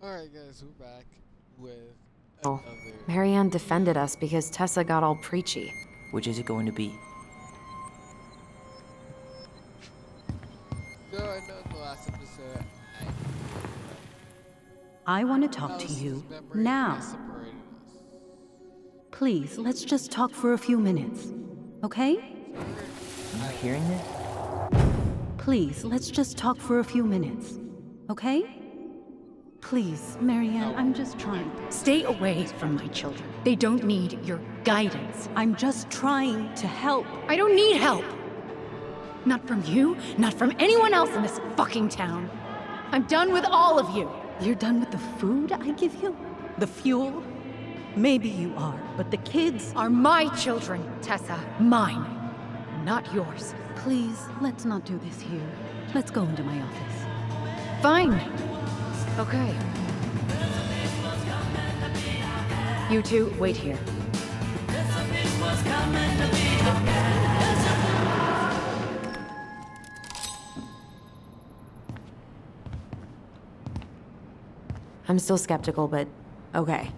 Alright guys, we're back with Oh, another. Marianne defended us because Tessa got all preachy. Which is it going to be? So I know in the last episode I I want to talk to Alice's you memory now. has separated us. Please, let's just talk for a few minutes. Okay? Are you hearing this? Please, let's just talk for a few minutes. Okay? Please, Marianne, I'm just trying. Stay away from my children. They don't need your guidance. I'm just trying to help. I don't need help. Not from you, not from anyone else in this fucking town. I'm done with all of you. You're done with the food I give you? The fuel? Maybe you are, but the kids Are my children, Tessa. Mine, not yours. Please, let's not do this here. Let's go into my office. Fine. Okay. You two, wait here. I'm still skeptical, but okay.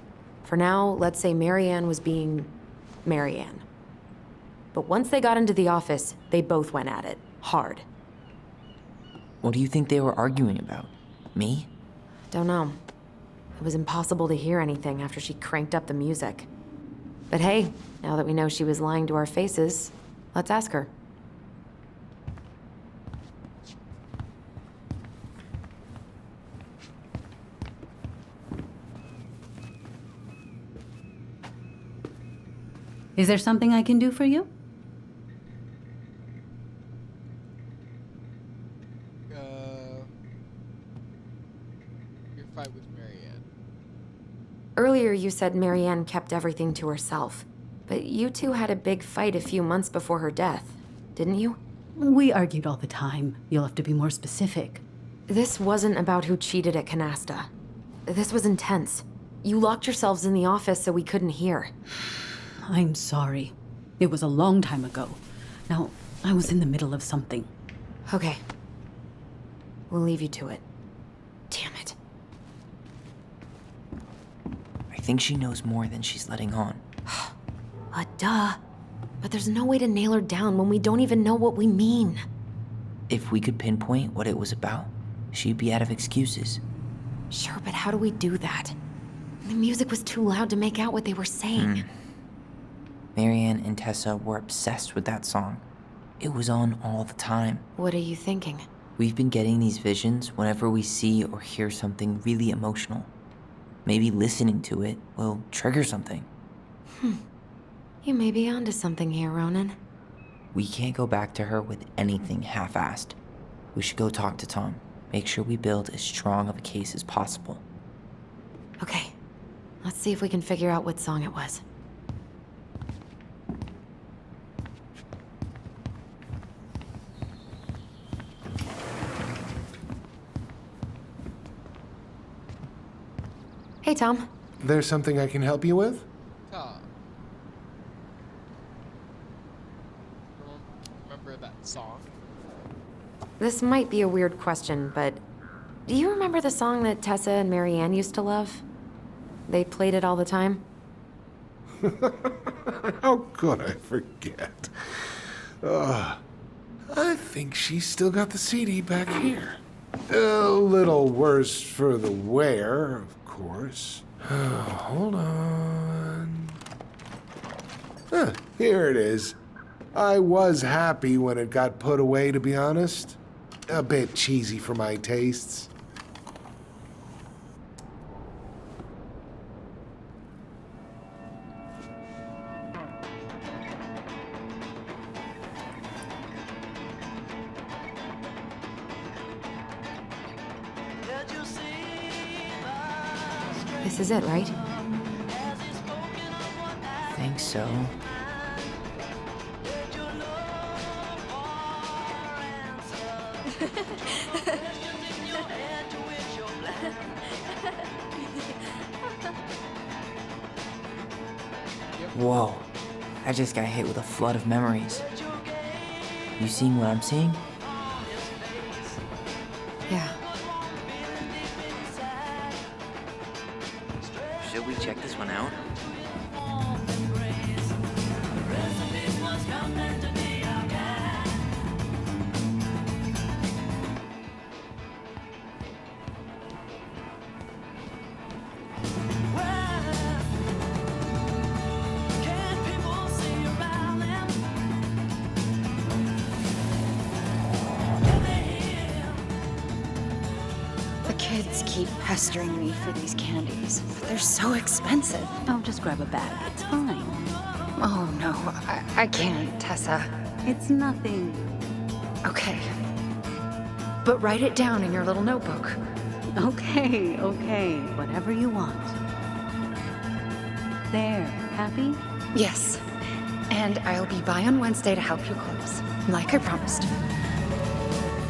For now, let's say Marianne was being Marianne. But once they got into the office, they both went at it. Hard. What do you think they were arguing about? Me? Don't know. It was impossible to hear anything after she cranked up the music. But hey, now that we know she was lying to our faces, let's ask her. Is there something I can do for you? Your fight with Marianne. Earlier you said Marianne kept everything to herself. But you two had a big fight a few months before her death, didn't you? We argued all the time. You'll have to be more specific. This wasn't about who cheated at Canasta. This was intense. You locked yourselves in the office so we couldn't hear. I'm sorry. It was a long time ago. Now, I was in the middle of something. Okay. We'll leave you to it. Damn it. I think she knows more than she's letting on. Duh. But there's no way to nail her down when we don't even know what we mean. If we could pinpoint what it was about, she'd be out of excuses. Sure, but how do we do that? The music was too loud to make out what they were saying. Marianne and Tessa were obsessed with that song. It was on all the time. What are you thinking? We've been getting these visions whenever we see or hear something really emotional. Maybe listening to it will trigger something. You may be onto something here, Ronan. We can't go back to her with anything half-assed. We should go talk to Tom. Make sure we build as strong of a case as possible. Okay. Let's see if we can figure out what song it was. Hey, Tom. There's something I can help you with? Tom. Remember that song? This might be a weird question, but do you remember the song that Tessa and Marianne used to love? They played it all the time. How could I forget? I think she's still got the CD back here. A little worse for the wear, of course. Hold on. Here it is. I was happy when it got put away, to be honest. A bit cheesy for my tastes. This is it, right? Think so. Whoa. I just got hit with a flood of memories. You seeing what I'm seeing? Yeah. kids keep pestering me for these candies, but they're so expensive. I'll just grab a bag. It's fine. Oh no, I can't, Tessa. It's nothing. Okay. But write it down in your little notebook. Okay, okay. Whatever you want. There. Happy? Yes. And I'll be by on Wednesday to help you close, like I promised.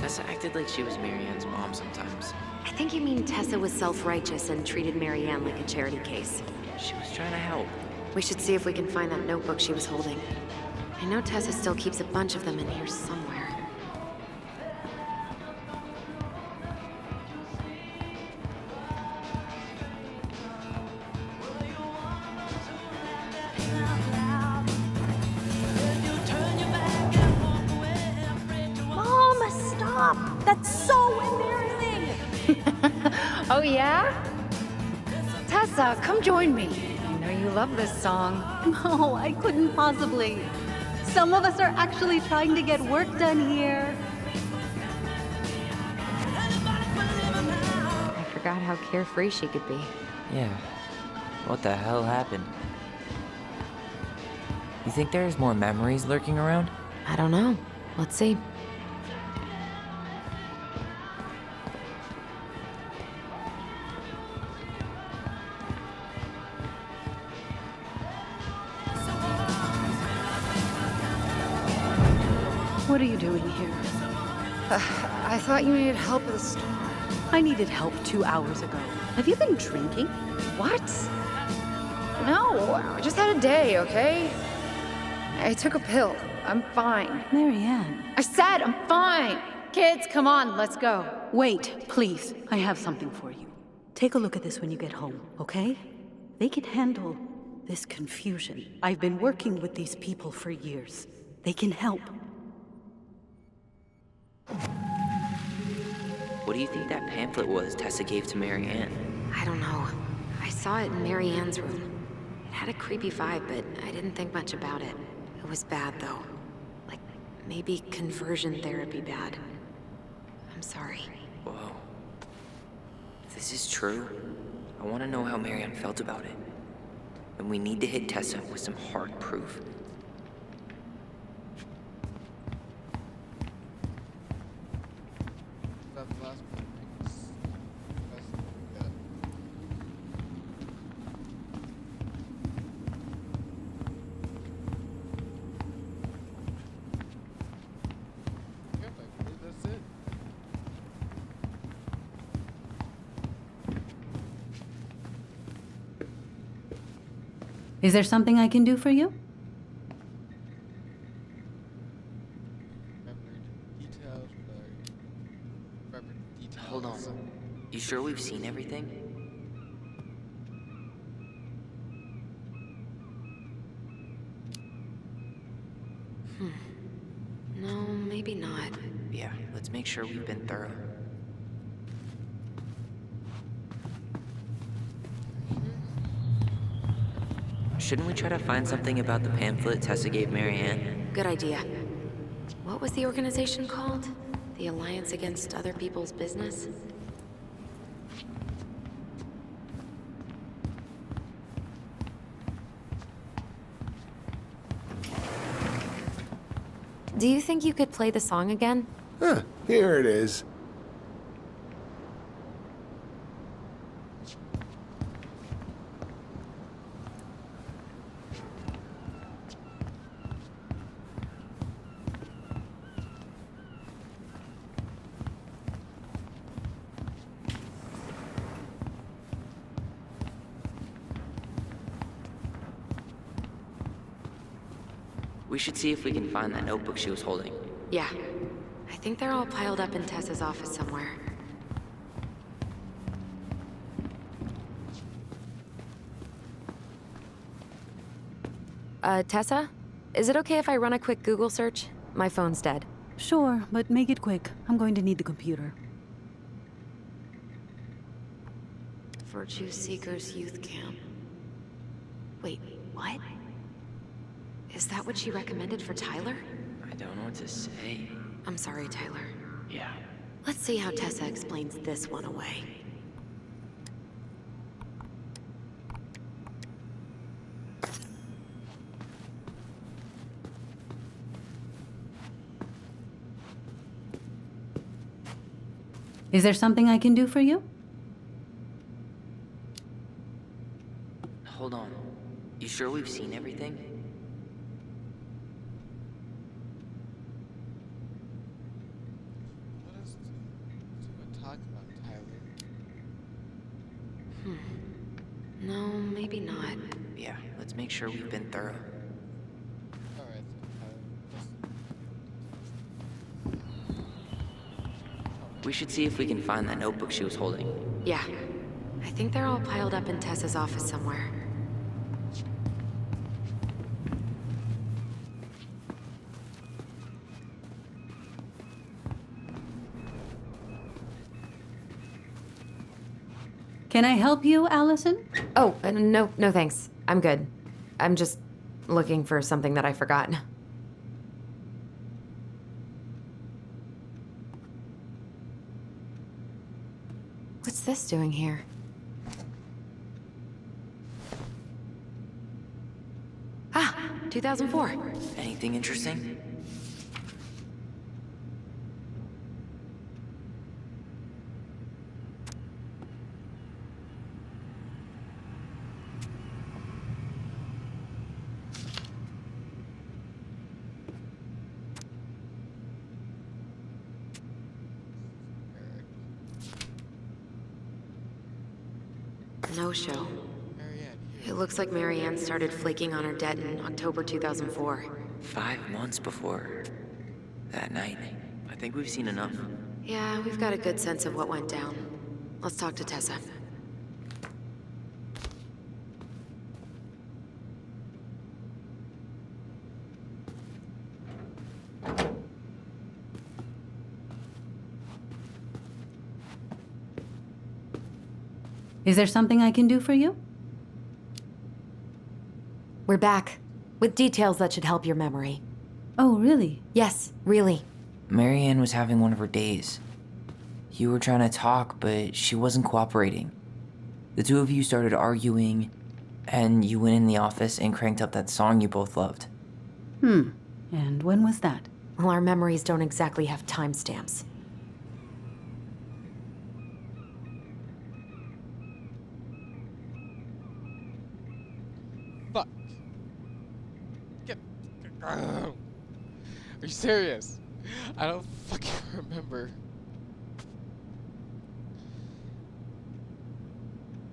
Tessa acted like she was Marianne's mom sometimes. I think you mean Tessa was self-righteous and treated Marianne like a charity case. She was trying to help. We should see if we can find that notebook she was holding. I know Tessa still keeps a bunch of them in here somewhere. Mom, stop! That's so embarrassing! Oh yeah? Tessa, come join me. I know you love this song. No, I couldn't possibly. Some of us are actually trying to get work done here. I forgot how carefree she could be. Yeah. What the hell happened? You think there's more memories lurking around? I don't know. Let's see. What are you doing here? I thought you needed help with the store. I needed help 2 hours ago. Have you been drinking? What? No, I just had a day, okay? I took a pill. I'm fine. Marianne. I said I'm fine. Kids, come on, let's go. Wait, please. I have something for you. Take a look at this when you get home, okay? They can handle this confusion. I've been working with these people for years. They can help. What do you think that pamphlet was Tessa gave to Marianne? I don't know. I saw it in Marianne's room. It had a creepy vibe, but I didn't think much about it. It was bad, though. Like, maybe conversion therapy bad. I'm sorry. Whoa. If this is true, I want to know how Marianne felt about it. And we need to hit Tessa with some hard proof. That's the last one. Yep, I believe that's it. Is there something I can do for you? Remembered details, remembered details. Hold on. You sure we've seen everything? No, maybe not. Yeah, let's make sure we've been thorough. Shouldn't we try to find something about the pamphlet Tessa gave Marianne? Good idea. What was the organization called? The Alliance Against Other People's Business? Do you think you could play the song again? Huh, here it is. We should see if we can find that notebook she was holding. Yeah. I think they're all piled up in Tessa's office somewhere. Tessa? Is it okay if I run a quick Google search? My phone's dead. Sure, but make it quick. I'm going to need the computer. Virtue Seekers Youth Camp. Wait, what? Is that what she recommended for Tyler? I don't know what to say. I'm sorry, Tyler. Yeah. Let's see how Tessa explains this one away. Is there something I can do for you? Hold on. You sure we've seen everything? What is someone talk about, Tyler? No, maybe not. Yeah, let's make sure we've been thorough. Alright, We should see if we can find that notebook she was holding. Yeah. I think they're all piled up in Tessa's office somewhere. Can I help you, Allison? Oh, no, no thanks. I'm good. I'm just looking for something that I forgot. What's this doing here? Ah, 2004. Anything interesting? No show. Marianne, It looks like Marianne started flaking on her debt in October 2004. 5 months before that night. I think we've seen enough. Yeah, we've got a good sense of what went down. Let's talk to Tessa. Is there something I can do for you? We're back, with details that should help your memory. Oh, really? Yes, really. Marianne was having one of her days. You were trying to talk, but she wasn't cooperating. The two of you started arguing, and you went in the office and cranked up that song you both loved. And when was that? Well, our memories don't exactly have timestamps. fuck. Are you serious? I don't fucking remember.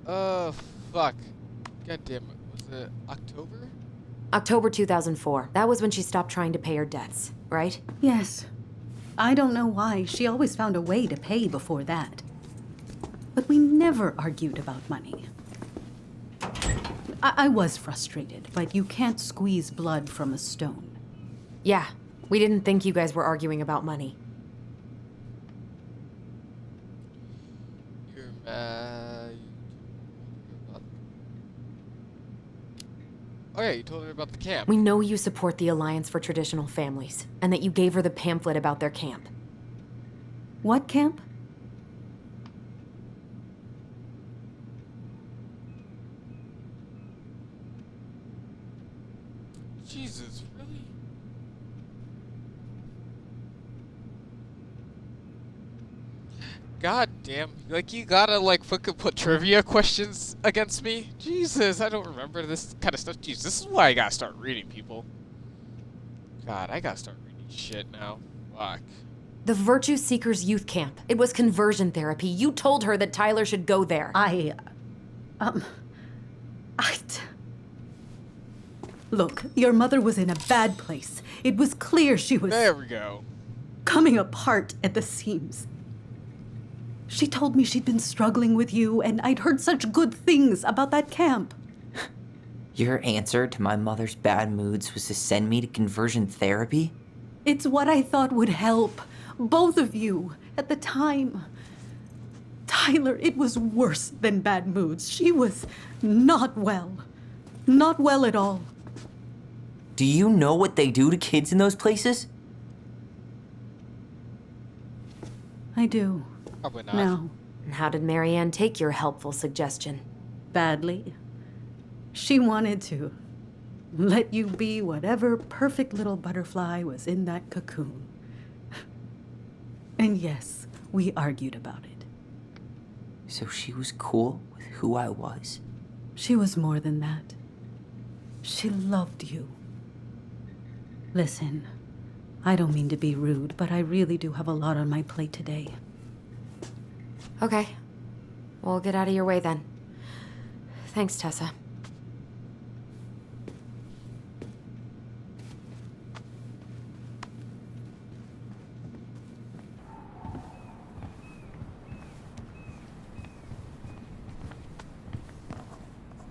Oh, fuck. God damn it. Was it October? October 2004. That was when she stopped trying to pay her debts, right? Yes. I don't know why. She always found a way to pay before that. But we never argued about money. I was frustrated, but you can't squeeze blood from a stone. Yeah, we didn't think you guys were arguing about money. You're mad. Oh yeah, you told her about the camp. We know you support the Alliance for Traditional Families, and that you gave her the pamphlet about their camp. What camp? Jesus, really? God damn. Like, you gotta, like, fucking put trivia questions against me? Jesus, I don't remember this kind of stuff. Jesus, this is why I gotta start reading, people. God, I gotta start reading shit now. Fuck. The Virtue Seekers Youth Camp. It was conversion therapy. You told her that Tyler should go there. Look, your mother was in a bad place. It was clear she was There we go. coming apart at the seams. She told me she'd been struggling with you, and I'd heard such good things about that camp. Your answer to my mother's bad moods was to send me to conversion therapy? It's what I thought would help both of you at the time. Tyler, it was worse than bad moods. She was not well. Not well at all. Do you know what they do to kids in those places? I do. Probably not. Now, And how did Marianne take your helpful suggestion? badly. She wanted to let you be whatever perfect little butterfly was in that cocoon. And yes, We argued about it. So she was cool with who I was? She was more than that. She loved you. Listen, I don't mean to be rude, but I really do have a lot on my plate today. Okay. We'll get out of your way then. Thanks, Tessa.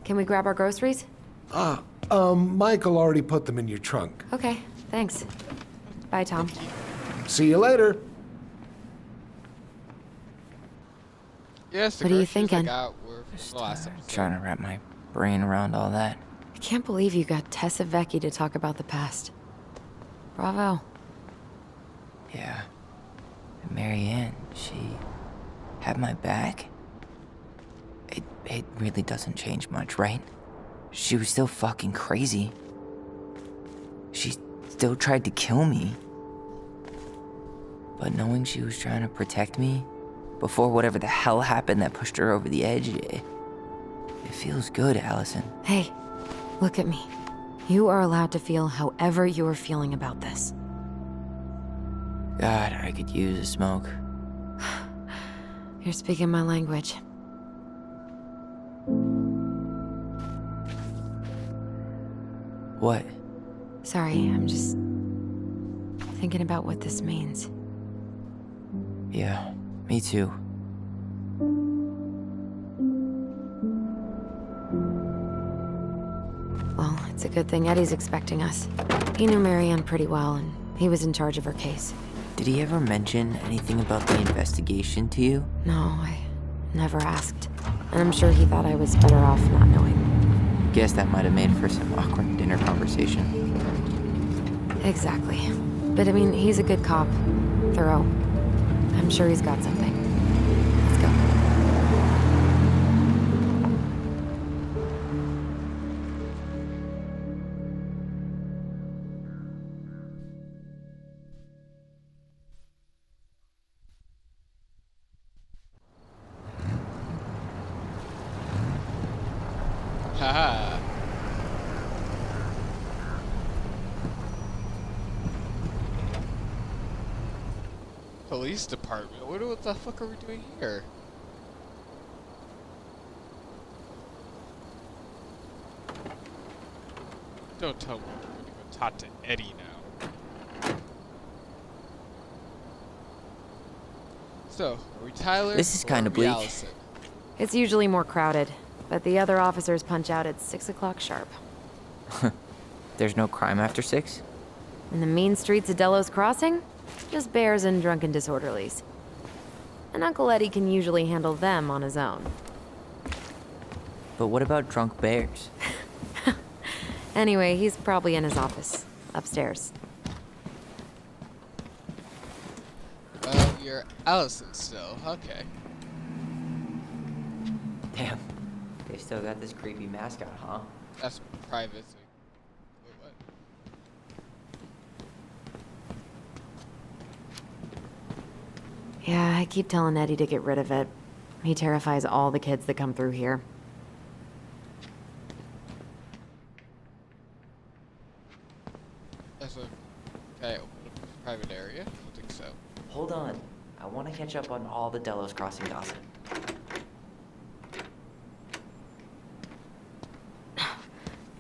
Can we grab our groceries? Michael already put them in your trunk. Okay, thanks. Bye, Tom. See you later. Yes, the What are you groceries I thinking? got were from the last episode. Trying to wrap my brain around all that. I can't believe you got Tessa Vecchi to talk about the past. Bravo. Yeah. And Marianne, she had my back. It really doesn't change much, right? She was still fucking crazy. She still tried to kill me. But knowing she was trying to protect me before whatever the hell happened that pushed her over the edge, it feels good, Allison. Hey, look at me. You are allowed to feel however you're feeling about this. God, I could use a smoke. You're speaking my language. What? Sorry, I'm just thinking about what this means. Yeah, me too. Well, it's a good thing Eddie's expecting us. He knew Marianne pretty well, and he was in charge of her case. Did he ever mention anything about the investigation to you? No, I never asked. And I'm sure he thought I was better off not knowing. Guess that might have made for some awkward dinner conversation. Exactly. But I mean, he's a good cop. Thorough. I'm sure he's got something. Let's go. Haha. Police department. What the fuck are we doing here? Don't tell me we're gonna go talk to Eddie now. So, are we Tyler? This is or kinda are we bleak. Allison? It's usually more crowded, but the other officers punch out at 6 o'clock sharp. There's no crime after 6? In the mean streets of Delos Crossing, just bears and drunken disorderlies. And Uncle Eddie can usually handle them on his own. But what about drunk bears? Anyway, he's probably in his office, upstairs. Oh, you're Allison still. Okay. Damn. They still got this creepy mascot, huh? That's private. Wait, what? Yeah, I keep telling Eddie to get rid of it. He terrifies all the kids that come through here. That's a. Can I open up a private area? I don't think so. Hold on. I want to catch up on all the Delos Crossing gossip.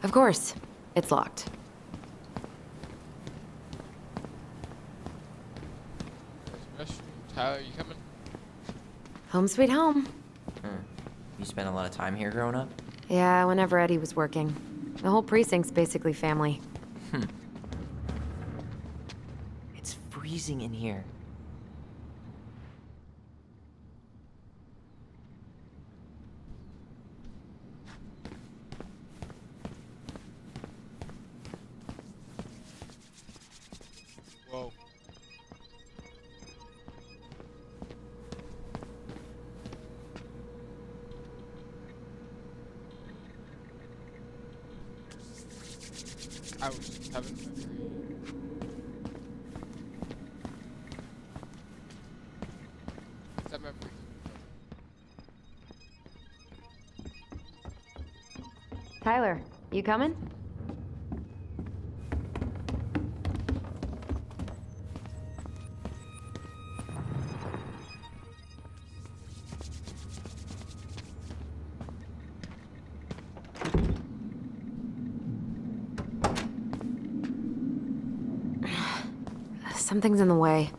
Of course. It's locked. There's a restroom. Tyler, you coming? Home sweet home. You spent a lot of time here growing up? Yeah, whenever Eddie was working. The whole precinct's basically family. It's freezing in here. Whoa. I was just having fun. Tyler, you coming? Something's in the way.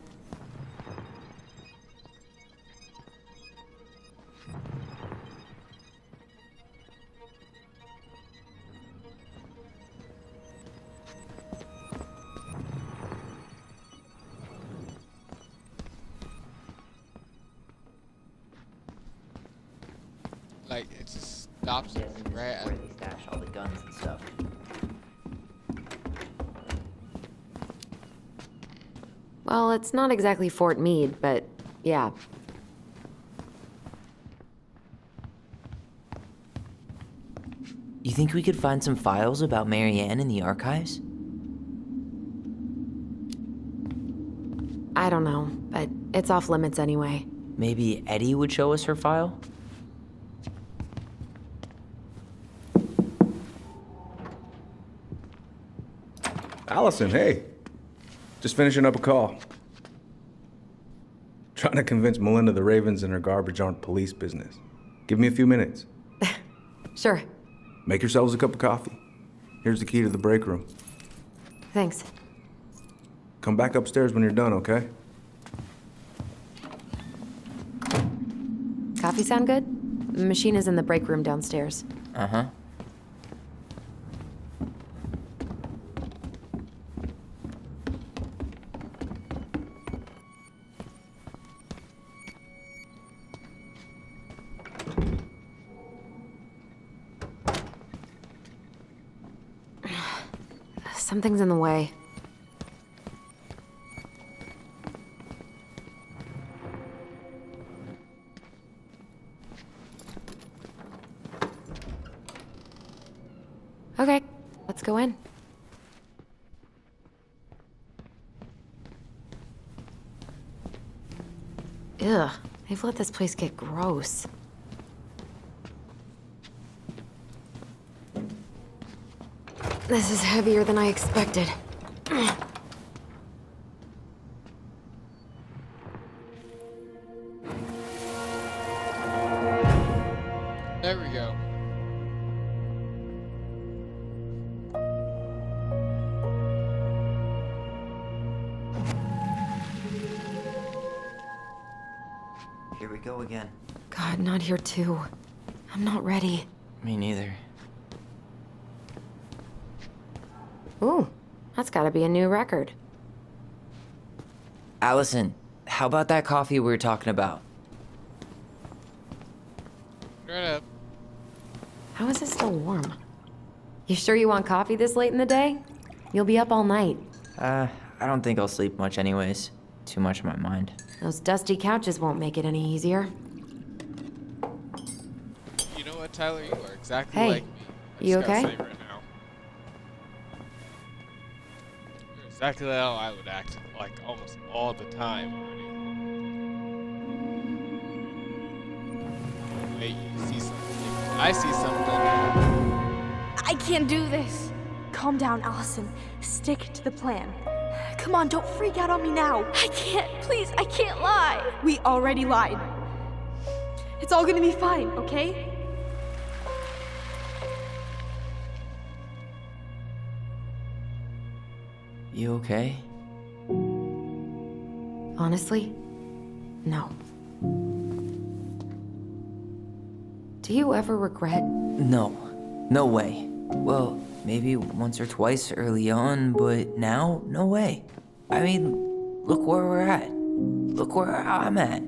Like, it just stops it, right? Where they stash all the guns and stuff. Well, it's not exactly Fort Meade, but yeah. You think we could find some files about Marianne in the archives? I don't know, but it's off limits anyway. Maybe Eddie would show us her file? Allison, hey. Just finishing up a call. Trying to convince Melinda the Ravens and her garbage aren't police business. Give me a few minutes. Sure. Make yourselves a cup of coffee. Here's the key to the break room. Thanks. Come back upstairs when you're done, okay? Coffee sound good? The machine is in the break room downstairs. Uh-huh. Something's in the way. Okay, let's go in. Ugh, they've let this place get gross. This is heavier than I expected. There we go. Here we go again. God, not here too. I'm not ready. Me neither. Ooh, that's gotta be a new record. Allison, how about that coffee we were talking about? Right up. How is it still warm? You sure you want coffee this late in the day? You'll be up all night. I don't think I'll sleep much anyways. Too much on my mind. Those dusty couches won't make it any easier. You know what, Tyler? You are exactly Hey, like me. I you just gotta okay? say right now. You're exactly how I would act, like, almost all the time already. Wait, you see something. I see something. I can't do this. Calm down, Allison. Stick to the plan. Come on, don't freak out on me now. I can't, please, I can't lie. We already lied. It's all gonna be fine, okay? You okay? Honestly, no. Do you ever regret? No. No way. Well, maybe once or twice early on, but now, no way. I mean, look where we're at. Look where I'm at.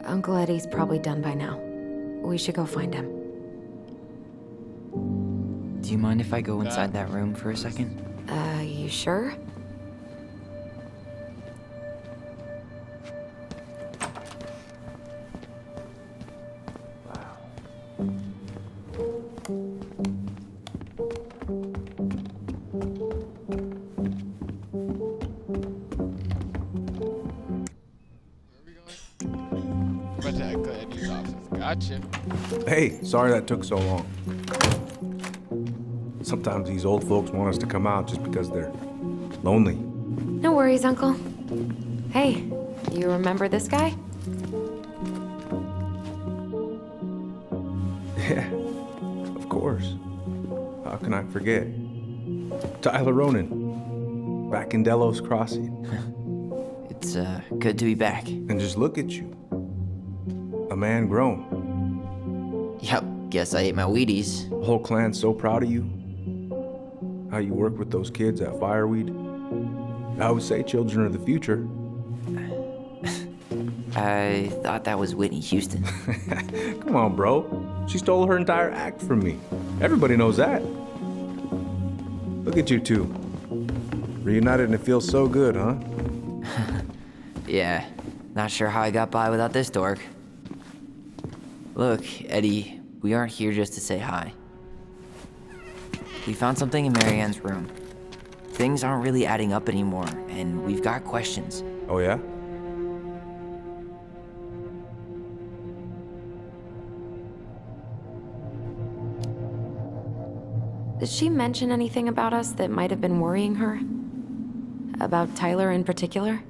Uncle Eddie's probably done by now. We should go find him. Do you mind if I go inside that room for a second? You sure? Where are we going? We're about to Uncle Eddie's office. Gotcha. Hey, sorry that took so long. Sometimes these old folks want us to come out just because they're lonely. No worries, Uncle. Hey, you remember this guy? Yeah, of course. How can I forget? Tyler Ronan, back in Delos Crossing. It's good to be back. And just look at you. A man grown. Yep, guess I ate my Wheaties. The whole clan's so proud of you. How you work with those kids at Fireweed. I would say children are the future. I thought that was Whitney Houston. Come on, bro. She stole her entire act from me. Everybody knows that. Look at you two. Reunited and it feels so good, huh? Yeah, not sure how I got by without this dork. Look, Eddie, we aren't here just to say hi. We found something in Marianne's room. Things aren't really adding up anymore, and we've got questions. Oh, yeah? Did she mention anything about us that might have been worrying her? About Tyler in particular?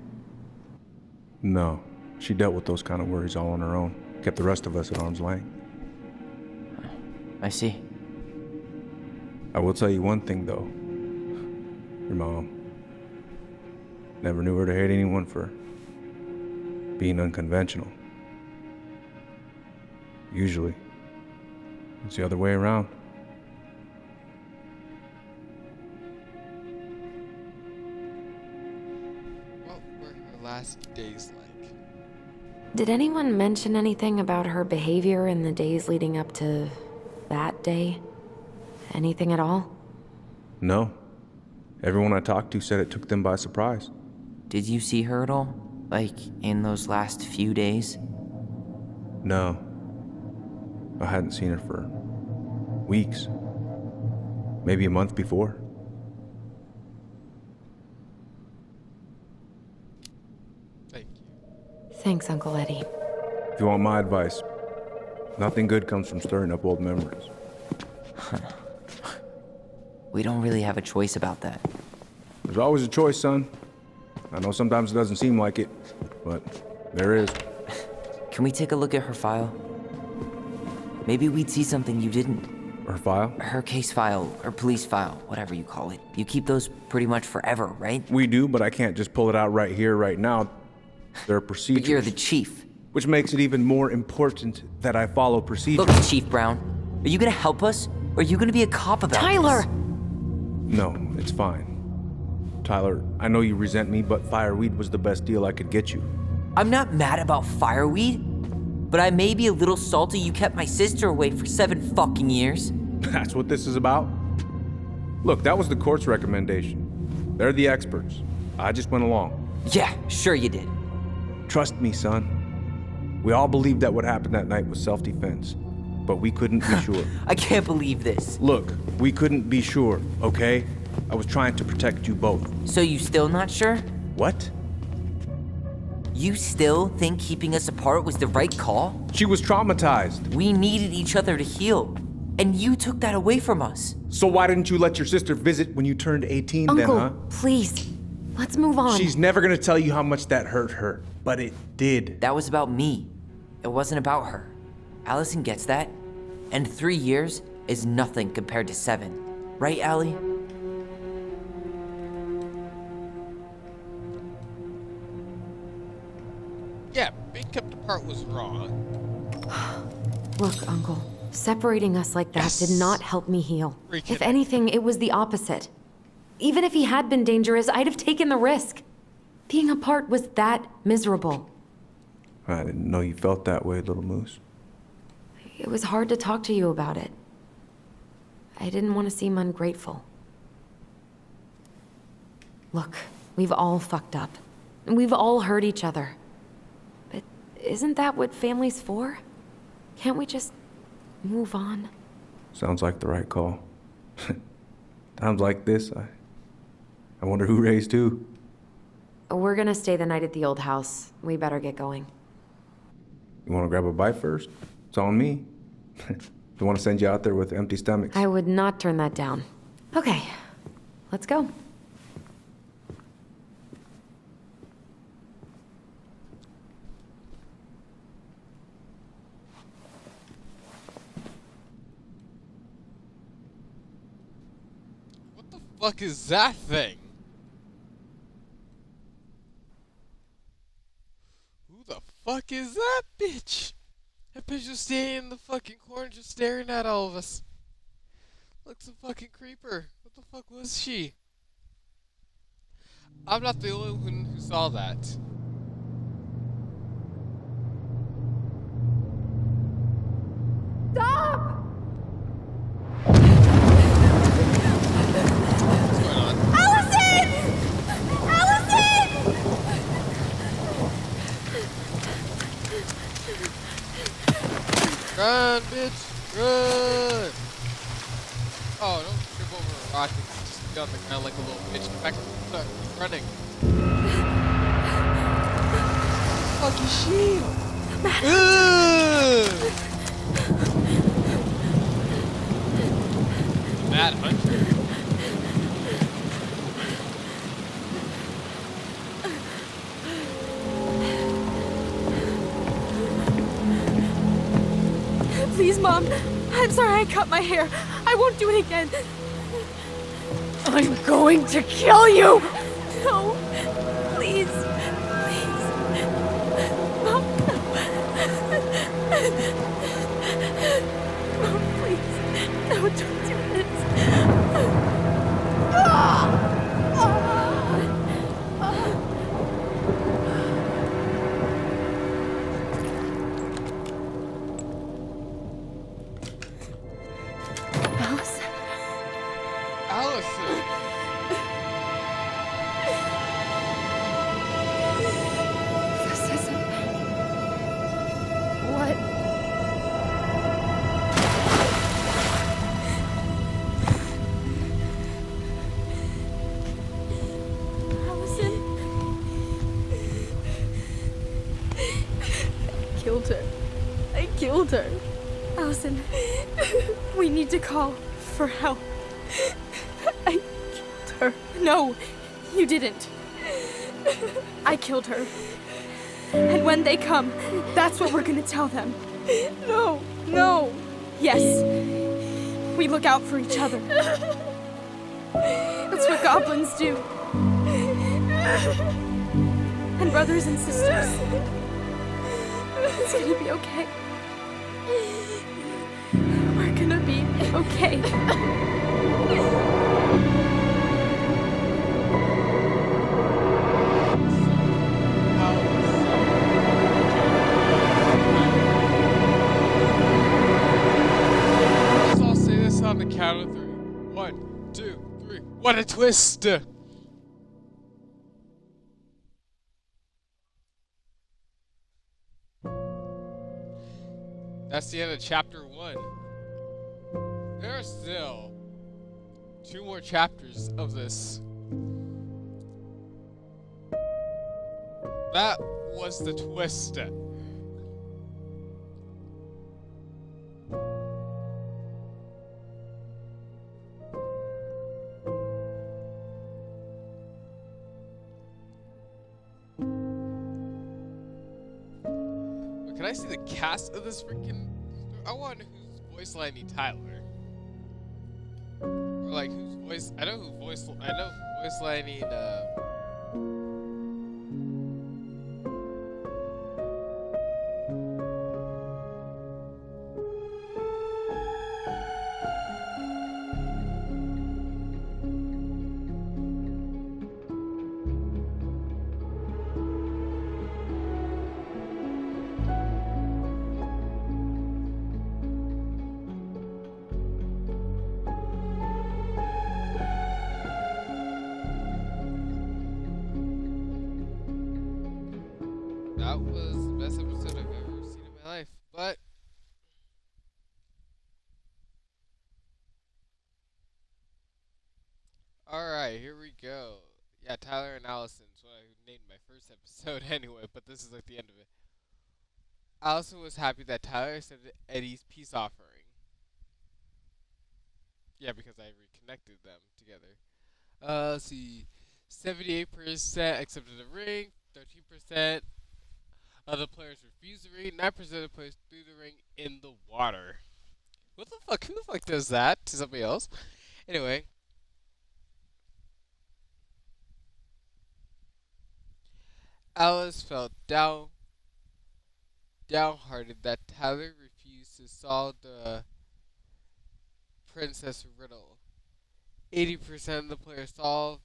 No. She dealt with those kind of worries all on her own. Kept the rest of us at arm's length. I see. I will tell you one thing, though. Your mom. Never knew her to hate anyone for being unconventional. Usually, it's the other way around. What were her last days like? Did anyone mention anything about her behavior in the days leading up to that day? Anything at all? No. Everyone I talked to said it took them by surprise. Did you see her at all? Like, in those last few days? No. I hadn't seen her for weeks. Maybe a month before. Thank you. Thanks, Uncle Eddie. If you want my advice, nothing good comes from stirring up old memories. We don't really have a choice about that. There's always a choice, son. I know sometimes it doesn't seem like it, but there is. Can we take a look at her file? Maybe we'd see something you didn't. Her file? Her case file, or police file, whatever you call it. You keep those pretty much forever, right? We do, but I can't just pull it out right here, right now. There are procedures. But you're the chief. Which makes it even more important that I follow procedures. Look, Chief Brown, are you gonna help us? Or are you gonna be a cop about Tyler! this? No, it's fine. Tyler, I know you resent me, but Fireweed was the best deal I could get you. I'm not mad about Fireweed, but I may be a little salty you kept my sister away for 7 fucking years. That's what this is about? Look, that was the court's recommendation. They're the experts. I just went along. Yeah, sure you did. Trust me, son. We all believed that what happened that night was self-defense, but we couldn't be sure. I can't believe this. Look, we couldn't be sure, okay? I was trying to protect you both. So you still not sure? What? You still think keeping us apart was the right call? She was traumatized. We needed each other to heal, and you took that away from us. So why didn't you let your sister visit when you turned 18 Uncle, then, huh? please. Let's move on. She's never gonna tell you how much that hurt her, but it did. That was about me. It wasn't about her. Allison gets that, and 3 years is nothing compared to 7. Right, Allie? Yeah, being kept apart was wrong. Look, Uncle, separating us like that Yes. did not help me heal. Reconnect. If anything, it was the opposite. Even if he had been dangerous, I'd have taken the risk. Being apart was that miserable. I didn't know you felt that way, little moose. It was hard to talk to you about it. I didn't want to seem ungrateful. Look, we've all fucked up. And we've all hurt each other. But isn't that what family's for? Can't we just move on? Sounds like the right call. Times like this, I wonder who raised who. We're gonna stay the night at the old house. We better get going. You wanna grab a bite first? It's on me. Don't want to send you out there with empty stomachs. I would not turn that down. Okay, let's go. What the fuck is that thing? Who the fuck is that bitch? That bitch just standing in the fucking corner just staring at all of us. Looks a fucking creeper. What the fuck was she? I'm not the only one who saw that. Stop! What's going on? Allison! Allison! Run, bitch! Run! Oh, don't trip over a rock and just get on the ground like a little bitch. Get back and start running. Fuck is she? Mad Hunter. Please, Mom. I'm sorry I cut my hair. I won't do it again. I'm going to kill you! No. Please. Please. Mom, no. Mom, please. No, don't do this. Allison. Allison! This isn't... What? Allison? I killed her. I killed her. Allison, we need to call for help. I killed her. No, you didn't. I killed her. And when they come, that's what we're gonna tell them. No, no. Yes, we look out for each other. That's what goblins do. And brothers and sisters. It's gonna be okay. We're gonna be okay. Let's all say this on the count of 3. 1, 2, 3. What a twist! That's the end of chapter 1. There are still 2 more chapters of this. That was the twist. Can I see the cast of this freaking... I want whose voice lining Tyler. Or like whose voice... I know who voice lining That was the best episode I've ever seen in my life, but... Alright, here we go. Yeah, Tyler and Allison is what I named my first episode anyway, but this is like the end of it. Allison was happy that Tyler accepted Eddie's peace offering. Yeah, because I reconnected them together. Let's see. 78% accepted the ring. 13% of the players refused the ring. 9% of the players threw the ring in the water. What the fuck? Who the fuck does that to somebody else? Anyway. Alice felt downhearted that Tyler refused to solve the princess riddle. 80% of the players solved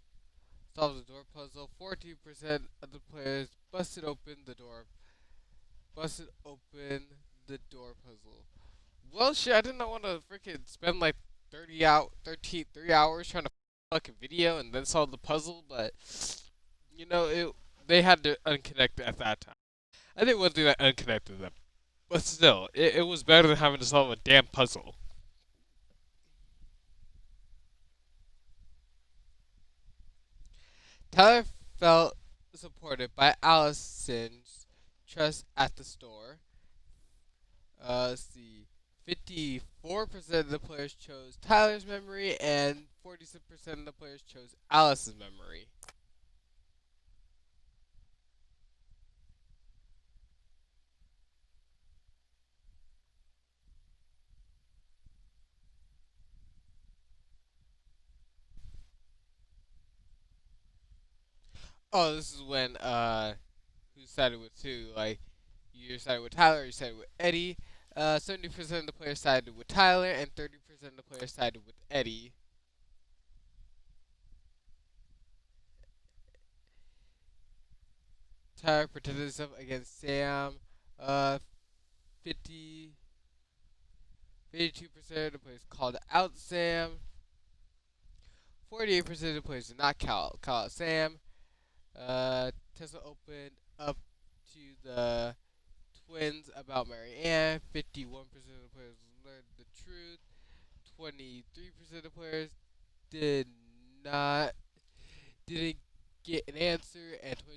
the door puzzle. 14% of the players busted open the door puzzle. Well, shit, I did not want to freaking spend like 3 hours trying to fucking video and then solve the puzzle, but you know, they had to unconnect at that time. I think one thing that unconnected them, but still, it was better than having to solve a damn puzzle. Tyler felt supported by Allison's trust at the store. Let's see. 54% of the players chose Tyler's memory, and 46% of the players chose Alice's memory. Oh, this is when who sided with who? Like, you sided with Tyler, you sided with Eddie. 70% of the players sided with Tyler, and 30% of the players sided with Eddie. Tyler protected himself against Sam. 52% of the players called out Sam. 48% of the players did not call out Sam. Tessa opened up to the twins about Marianne. 51% of the players learned the truth. 23% of the players didn't get an answer, and 26%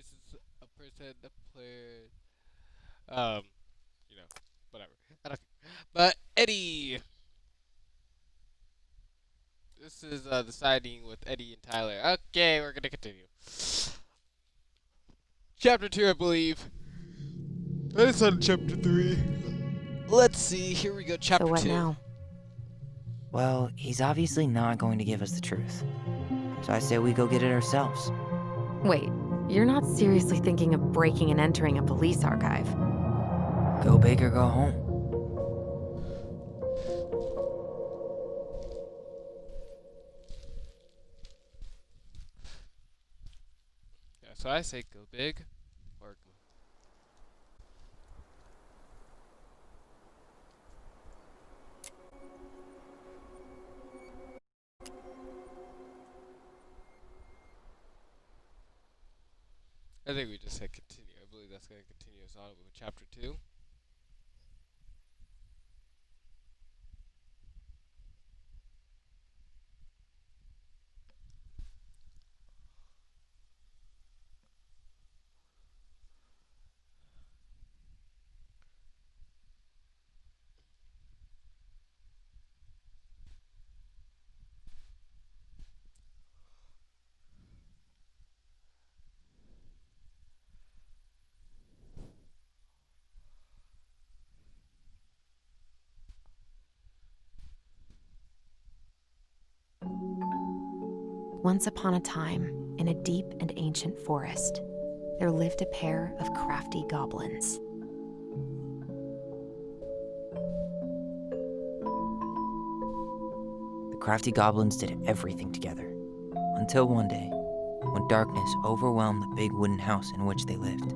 of the players, you know, whatever. I don't care. But Eddie. This is the siding with Eddie and Tyler. Okay, we're gonna continue. Chapter 2, I believe. It's on chapter 3. Let's see. Here we go. Chapter 2. So what now? Well, he's obviously not going to give us the truth. So I say we go get it ourselves. Wait, you're not seriously thinking of breaking and entering a police archive? Go big or go home. Yeah, so I say go big or go. I think we just said continue. I believe that's going to continue us on with chapter 2. Once upon a time, in a deep and ancient forest, there lived a pair of crafty goblins. The crafty goblins did everything together, until one day, when darkness overwhelmed the big wooden house in which they lived.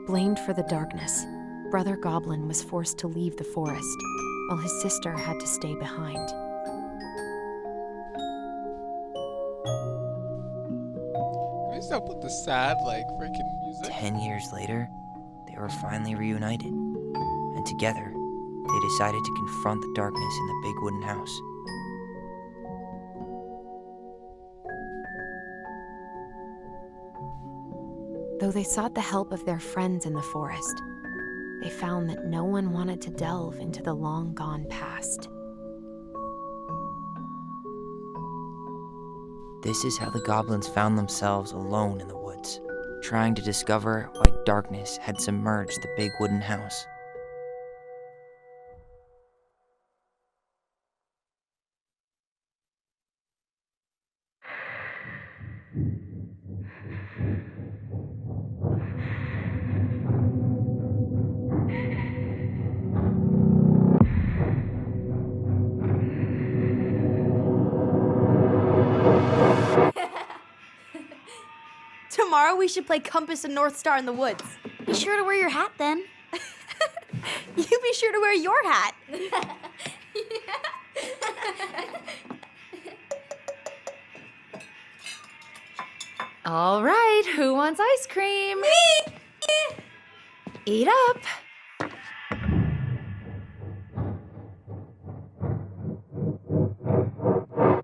Blamed for the darkness, Brother Goblin was forced to leave the forest, while his sister had to stay behind. Can we stop with the sad, like, freaking music? 10 years later, they were finally reunited, and together, they decided to confront the darkness in the big wooden house. Though they sought the help of their friends in the forest, they found that no one wanted to delve into the long-gone past. This is how the goblins found themselves alone in the woods, trying to discover why darkness had submerged the big wooden house. Tomorrow we should play Compass and North Star in the woods. Be sure to wear your hat then. You be sure to wear your hat. All right, who wants ice cream? Me! Eat up.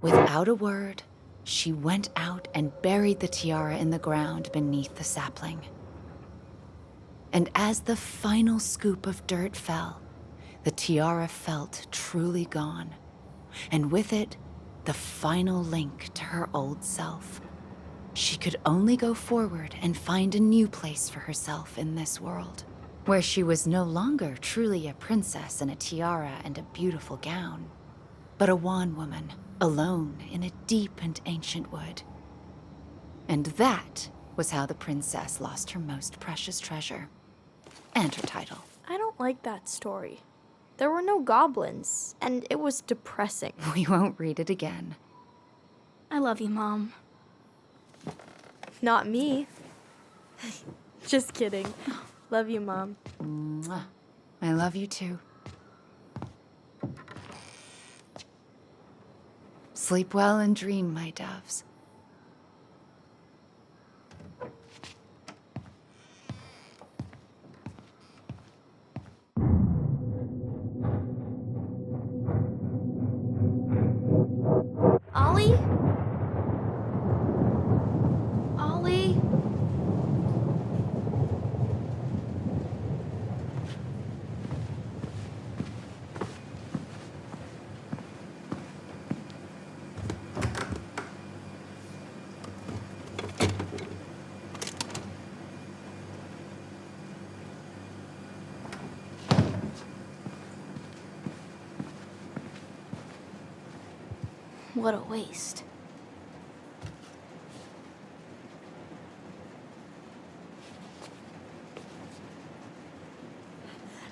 Without a word, she went out and buried the tiara in the ground beneath the sapling. And as the final scoop of dirt fell, the tiara felt truly gone, and with it, the final link to her old self. She could only go forward and find a new place for herself in this world, where she was no longer truly a princess in a tiara and a beautiful gown, but a wan woman, alone in a deep and ancient wood. And that was how the princess lost her most precious treasure, and her title. I don't like that story. There were no goblins, and it was depressing. We won't read it again. I love you, Mom. Not me. Just kidding. Love you, Mom. Mwah. I love you too. Sleep well and dream, my doves. Ollie? Ollie? What a waste.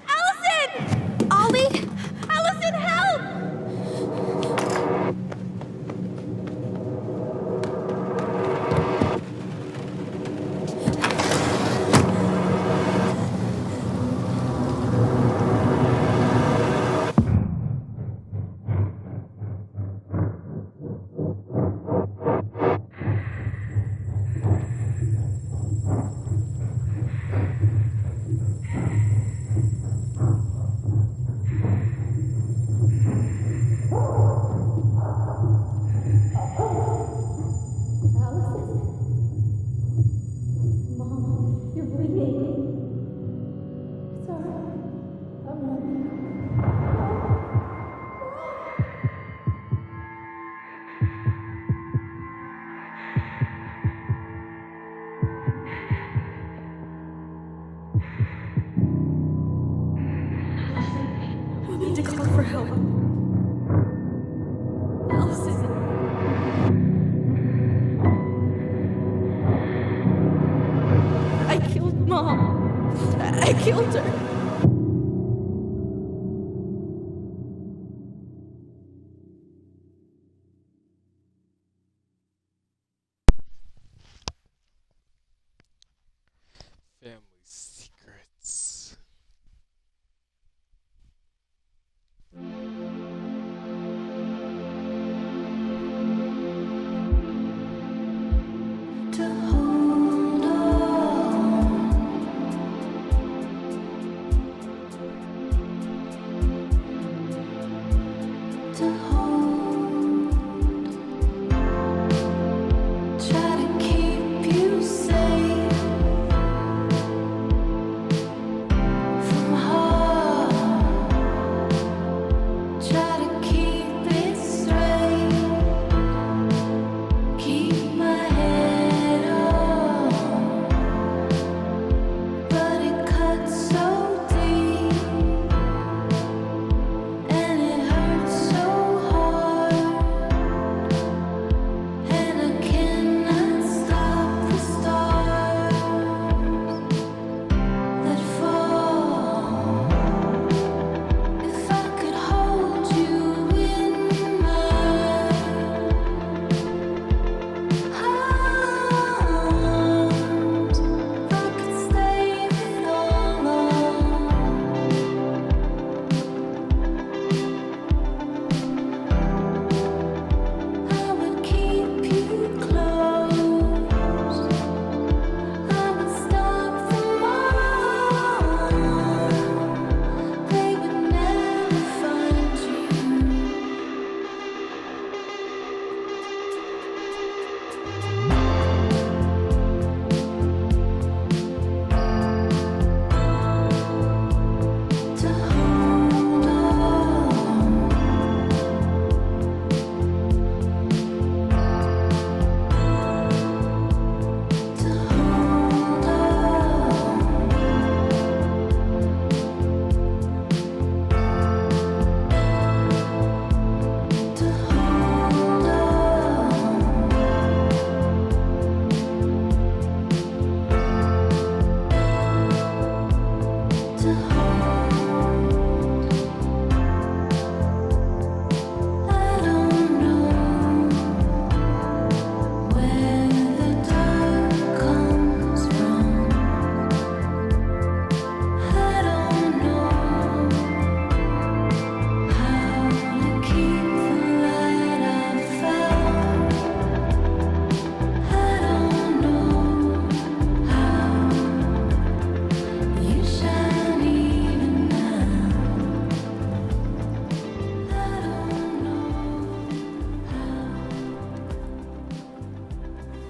Allison! Ollie? Allison, help!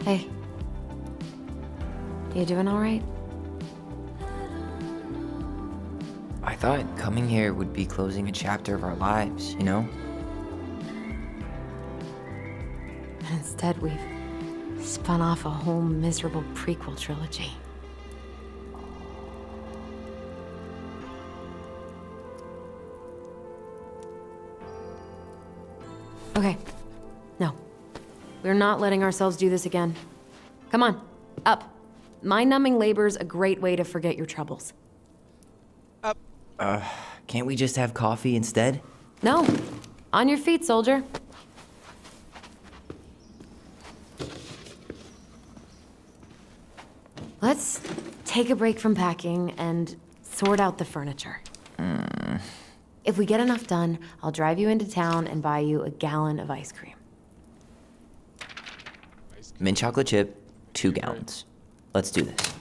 Hey. You doing alright? I thought coming here would be closing a chapter of our lives, you know? And instead, we've spun off a whole miserable prequel trilogy. Okay. No. We're not letting ourselves do this again. Come on. Up. Mind-numbing labor's a great way to forget your troubles. Up. Can't we just have coffee instead? No. On your feet, soldier. Let's take a break from packing and sort out the furniture. If we get enough done, I'll drive you into town and buy you a gallon of ice cream. Mint chocolate chip, 2 gallons. Let's do this.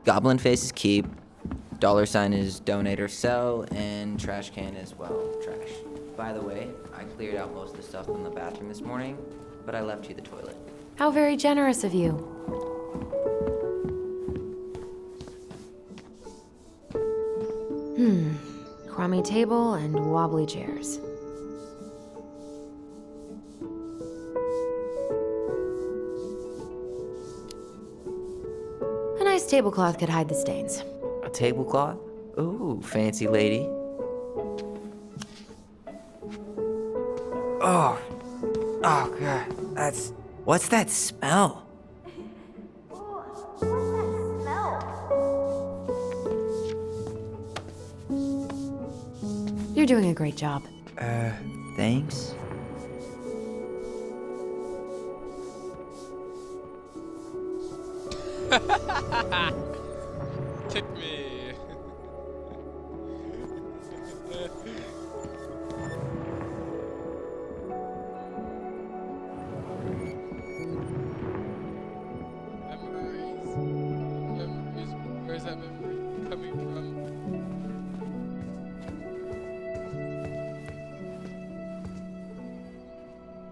Goblin face is keep. $sign is donate or sell, and trash can is, well, trash. By the way, I cleared out most of the stuff in the bathroom this morning, but I left you the toilet. How very generous of you. Crummy table and wobbly chairs. A nice tablecloth could hide the stains. A tablecloth? Ooh, fancy lady. Oh, God, what's that smell? You're doing a great job. Thanks. Kick me. Memories. Where's that memory coming from?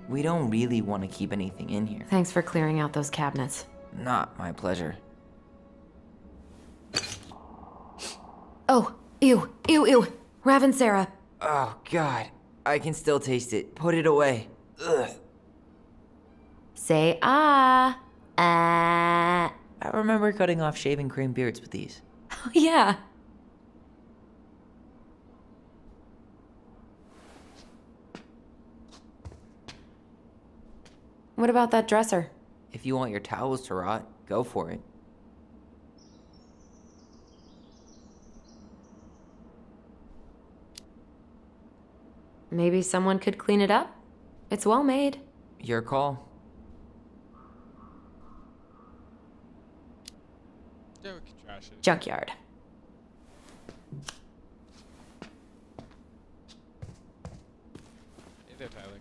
We don't really want to keep anything in here. Thanks for clearing out those cabinets. Not my pleasure. Oh, ew. Ravensara. Oh, God. I can still taste it. Put it away. Ugh. Say ah. Ah. I remember cutting off shaving cream beards with these. Oh, yeah. What about that dresser? If you want your towels to rot, go for it. Maybe someone could clean it up? It's well made. Your call. Yeah, we can trash it. Junkyard. Hey there, Tyler.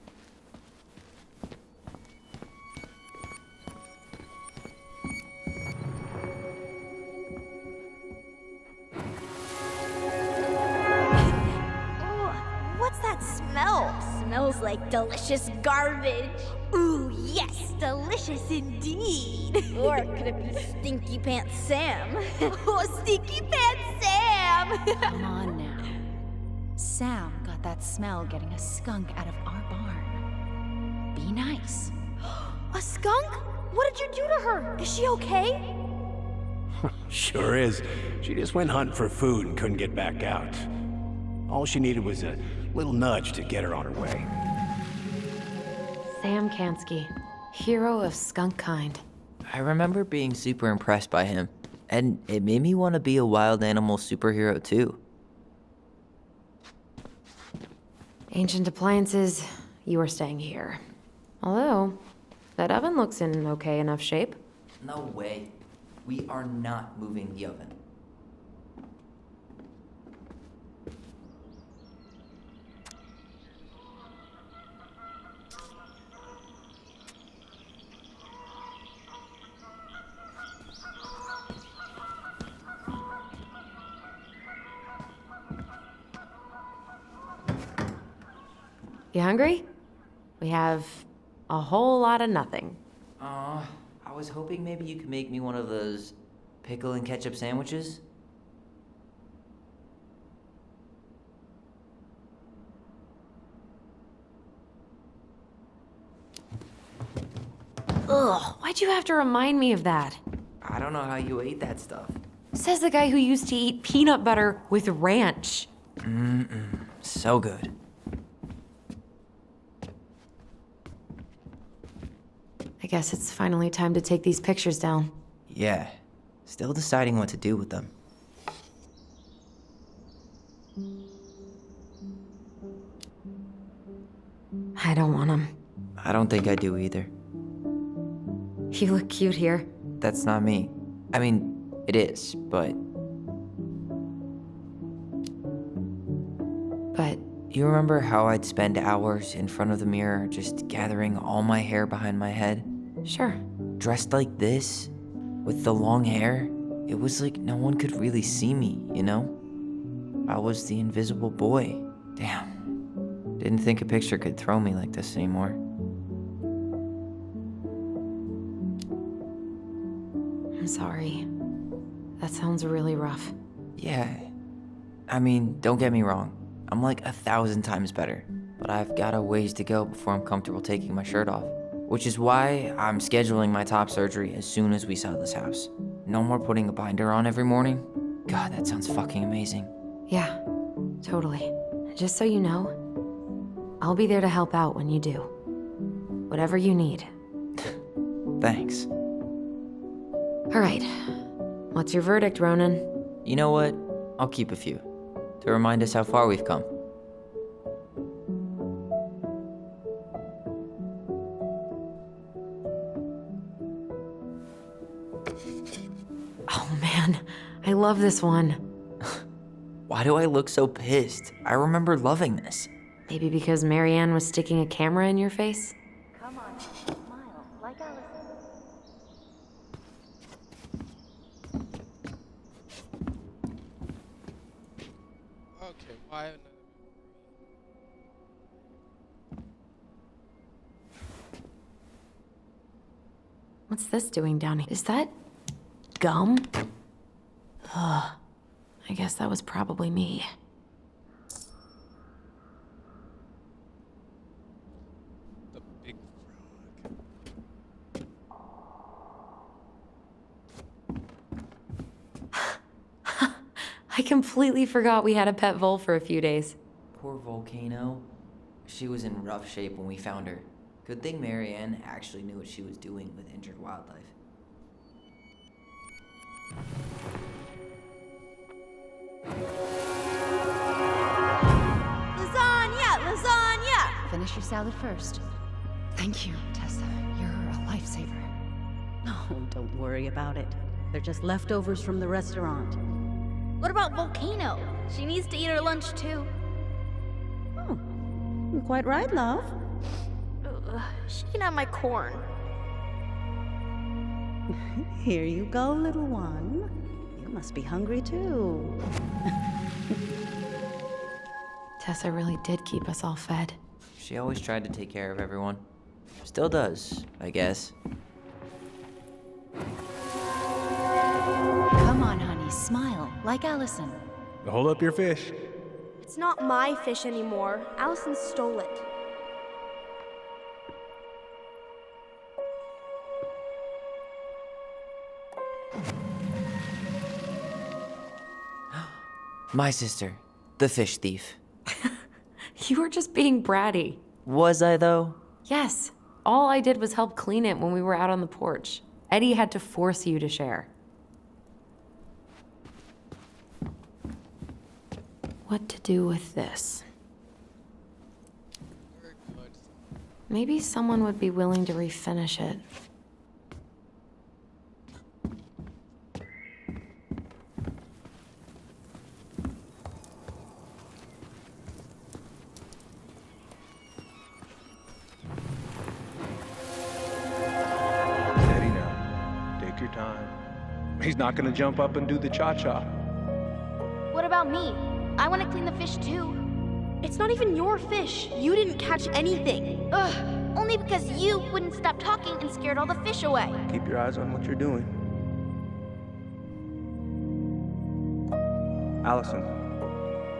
What's that smell? Smells like delicious garbage. Ooh, yes, delicious indeed. Or could it be Stinky Pants Sam? Oh, Stinky Pants Sam! Come on now. Sam got that smell getting a skunk out of our barn. Be nice. A skunk? What did you do to her? Is she okay? Sure is. She just went hunting for food and couldn't get back out. All she needed was a little nudge to get her on her way. Sam Kansky, hero of skunk kind. I remember being super impressed by him, and it made me want to be a wild animal superhero too. Ancient appliances, you are staying here. Although, that oven looks in okay enough shape. No way. We are not moving the oven. You hungry? We have a whole lot of nothing. I was hoping maybe you could make me one of those pickle and ketchup sandwiches. Ugh, why'd you have to remind me of that? I don't know how you ate that stuff. Says the guy who used to eat peanut butter with ranch. So good. I guess it's finally time to take these pictures down. Yeah. Still deciding what to do with them. I don't want them. I don't think I do either. You look cute here. That's not me. I mean, it is, but... But You remember how I'd spend hours in front of the mirror just gathering all my hair behind my head? sure. Dressed like this, with the long hair, it was like no one could really see me, you know? I was the invisible boy. Damn. Didn't think a picture could throw me like this anymore. I'm sorry. That sounds really rough. Yeah. I mean, don't get me wrong. I'm like 1,000 times better. But I've got a ways to go before I'm comfortable taking my shirt off. Which is why I'm scheduling my top surgery as soon as we sell this house. No more putting a binder on every morning. God, that sounds fucking amazing. Yeah, totally. Just so you know, I'll be there to help out when you do. Whatever you need. Thanks. All right. What's your verdict, Ronan? You know what? I'll keep a few. To remind us how far we've come. Oh man, I love this one. Why do I look so pissed? I remember loving this. Maybe because Marianne was sticking a camera in your face? Come on, smile, like Allison. Okay, why another? What's this doing down here? Is that gum? Ugh. I guess that was probably me. The big frog. I completely forgot we had a pet vole for a few days. Poor Volcano. She was in rough shape when we found her. Good thing Marianne actually knew what she was doing with injured wildlife. Lasagna! Lasagna! Finish your salad first. Thank you, Tessa. You're a lifesaver. Oh, don't worry about it. They're just leftovers from the restaurant. What about Volcano? She needs to eat her lunch too. Oh, you're quite right, love. Ugh, she can have my corn. Here you go, little one. You must be hungry too. Tessa really did keep us all fed. She always tried to take care of everyone. Still does, I guess. Come on, honey, smile, like Allison. Hold up your fish. It's not my fish anymore. Allison stole it. My sister, the fish thief. You were just being bratty. Was I, though? Yes. All I did was help clean it when we were out on the porch. Eddie had to force you to share. What to do with this? Maybe someone would be willing to refinish it. Steady now. Take your time. He's not gonna jump up and do the cha-cha. What about me? I want to clean the fish too. It's not even your fish. You didn't catch anything. Ugh, only because you wouldn't stop talking and scared all the fish away. Keep your eyes on what you're doing. Allison,